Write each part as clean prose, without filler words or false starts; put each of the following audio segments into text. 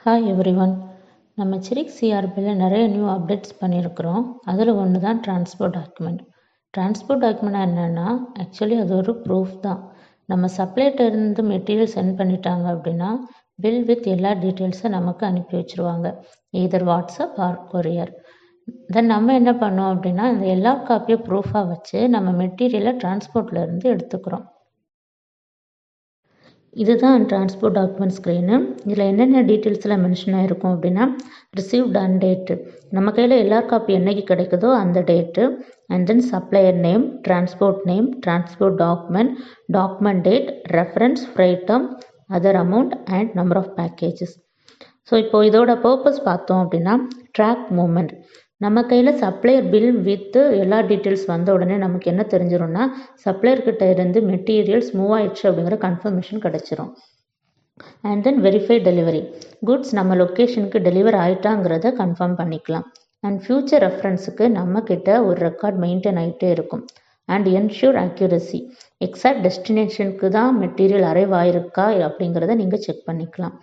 Hi everyone. நம்ம சிரிக் சிஆர்பியில் நிறைய new updates பண்ணியிருக்கிறோம். அதில் ஒன்று தான் டிரான்ஸ்போர்ட் டாக்குமெண்ட். டிரான்ஸ்போர்ட் டாக்குமெண்ட் என்னென்னா ஆக்சுவலி அது ஒரு ப்ரூஃப் தான். நம்ம சப்ளைட்டேருந்து மெட்டீரியல் சென்ட் பண்ணிட்டாங்க அப்படின்னா பில் வித் எல்லா டீட்டெயில்ஸை நமக்கு அனுப்பி வச்சுருவாங்க, either வாட்ஸ்அப் ஆர் கொரியர். தென் நம்ம என்ன பண்ணோம் அப்படின்னா இந்த எல்லா காப்பியும் ப்ரூஃபாக வச்சு நம்ம மெட்டீரியலை டிரான்ஸ்போர்ட்லேருந்து எடுத்துக்கிறோம். இதுதான் டிரான்ஸ்போர்ட் டாக்குமெண்ட் ஸ்க்ரீனு. இதில் என்னென்ன டீட்டெயில்ஸ்லாம் மென்ஷன் ஆகிருக்கும் அப்படின்னா ரிசீவ்ட் அண்ட் டேட்டு, நம்ம கையில் எல்லா காப்பி என்னைக்கு கிடைக்குதோ அந்த date, and then supplier name, transport document, document date, reference, freight, other amount and number of packages. So இப்போது இதோட பர்பஸ் பார்த்தோம் அப்படின்னா ட்ராக் மூமெண்ட். நம்ம கையில் சப்ளையர் பில் வித்து எல்லா டீட்டெயில்ஸ் வந்த உடனே நமக்கு என்ன தெரிஞ்சிடும்னா சப்ளையர்கிட்ட இருந்து மெட்டீரியல்ஸ் மூவ் ஆயிடுச்சு அப்படிங்கிற கன்ஃபர்மேஷன் கிடச்சிரும். And then verify delivery, goods நம்ம லொக்கேஷனுக்கு டெலிவர் ஆகிட்டாங்கிறத கன்ஃபார்ம் பண்ணிக்கலாம். அண்ட் ஃப்யூச்சர் ரெஃபரன்ஸுக்கு நம்மக்கிட்ட ஒரு ரெக்கார்ட் மெயின்டைன் ஆகிட்டே இருக்கும். அண்ட் என்ஷூர் அக்யூரசி, எக்ஸாக்ட் டெஸ்டினேஷனுக்கு தான் மெட்டீரியல் அரைவ் ஆயிருக்கா அப்படிங்கிறத நீங்கள் செக் பண்ணிக்கலாம்.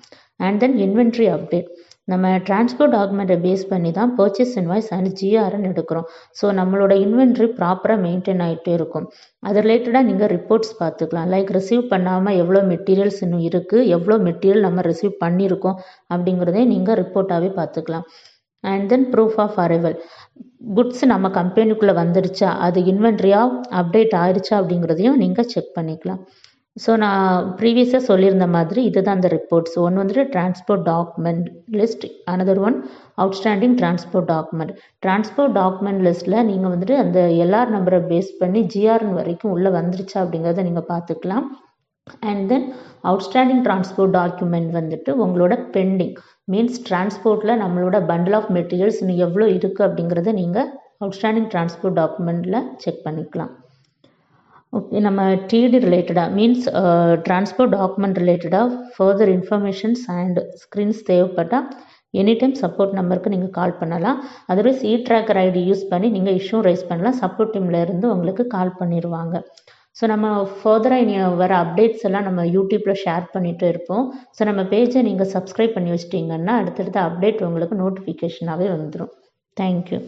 அண்ட் தென் இன்வென்ட்ரி அப்டேட், நம்ம டிரான்ஸ்போர்ட் டாக்குமெண்ட்டை பேஸ் பண்ணி தான் பர்ச்சேஸ் இன்வாய்ஸ் அண்ட் ஜிஆர்என் எடுக்கிறோம். ஸோ நம்மளோட இன்வென்ட்ரி ப்ராப்பராக மெயின்டைன் ஆகிட்டே இருக்கும். அது ரிலேட்டடாக நீங்கள் ரிப்போர்ட்ஸ் பார்த்துக்கலாம். லைக் ரிசீவ் பண்ணாமல் எவ்வளோ மெட்டீரியல்ஸ் இன்னும் இருக்குது, எவ்வளோ மெட்டீரியல் நம்ம ரிசீவ் பண்ணியிருக்கோம் அப்படிங்கிறதே நீங்கள் ரிப்போர்ட்டாகவே பார்த்துக்கலாம். And then proof of arrival, goods நம்ம கம்பெனிக்குள்ளே வந்துடுச்சா, அது இன்வென்ட்ரியாக அப்டேட் ஆயிடுச்சா அப்படிங்கிறதையும் நீங்கள் செக் பண்ணிக்கலாம். ஸோ நான் ப்ரீவியஸாக சொல்லியிருந்த மாதிரி இதுதான் அந்த ரிப்போர்ட்ஸ். ஒன்று வந்துட்டு transport document list, another one outstanding transport document. Transport document லிஸ்ட்டில் நீங்கள் வந்துட்டு அந்த எல்ஆர் நம்பரை பேஸ் பண்ணி ஜிஆர்என் வரைக்கும் உள்ளே வந்துருச்சா அப்படிங்கிறத நீங்கள் பார்த்துக்கலாம். And then outstanding transport document வந்துட்டு உங்களோட பெண்டிங் மீன்ஸ் டிரான்ஸ்போர்ட்டில் நம்மளோட பண்டில் ஆஃப் மெட்டீரியல்ஸ் இன்னும் எவ்வளோ இருக்குது அப்படிங்கிறத நீங்கள் அவுட்ஸ்டாண்டிங் டிரான்ஸ்போர்ட் டாக்குமெண்ட்டில் செக் பண்ணிக்கலாம். ஓகே, நம்ம டிடி ரிலேட்டடாக மீன்ஸ் டிரான்ஸ்போர்ட் டாக்குமெண்ட் ரிலேட்டடாக ஃபர்தர் இன்ஃபர்மேஷன்ஸ் அண்ட் ஸ்க்ரீன்ஸ் தேவைப்பட்டால் எனி டைம் சப்போர்ட் நம்பருக்கு நீங்கள் கால் பண்ணலாம். அதர்வைஸ் ட்ராக்கர் ஐடி யூஸ் பண்ணி நீங்கள் இஷ்யூ ரைஸ் பண்ணலாம். சப்போர்ட் டீமில் இருந்து உங்களுக்கு கால் பண்ணிடுவாங்க. ஸோ நம்ம ஃபர்தராக இனி வர அப்டேட்ஸ் எல்லாம் நம்ம யூடியூப்பில் ஷேர் பண்ணிகிட்டு இருப்போம். ஸோ நம்ம பேஜை நீங்கள் சப்ஸ்கிரைப் பண்ணி வச்சிட்டிங்கன்னா அடுத்தடுத்த அப்டேட் உங்களுக்கு நோட்டிஃபிகேஷனாகவே வந்துடும். தேங்க்யூ.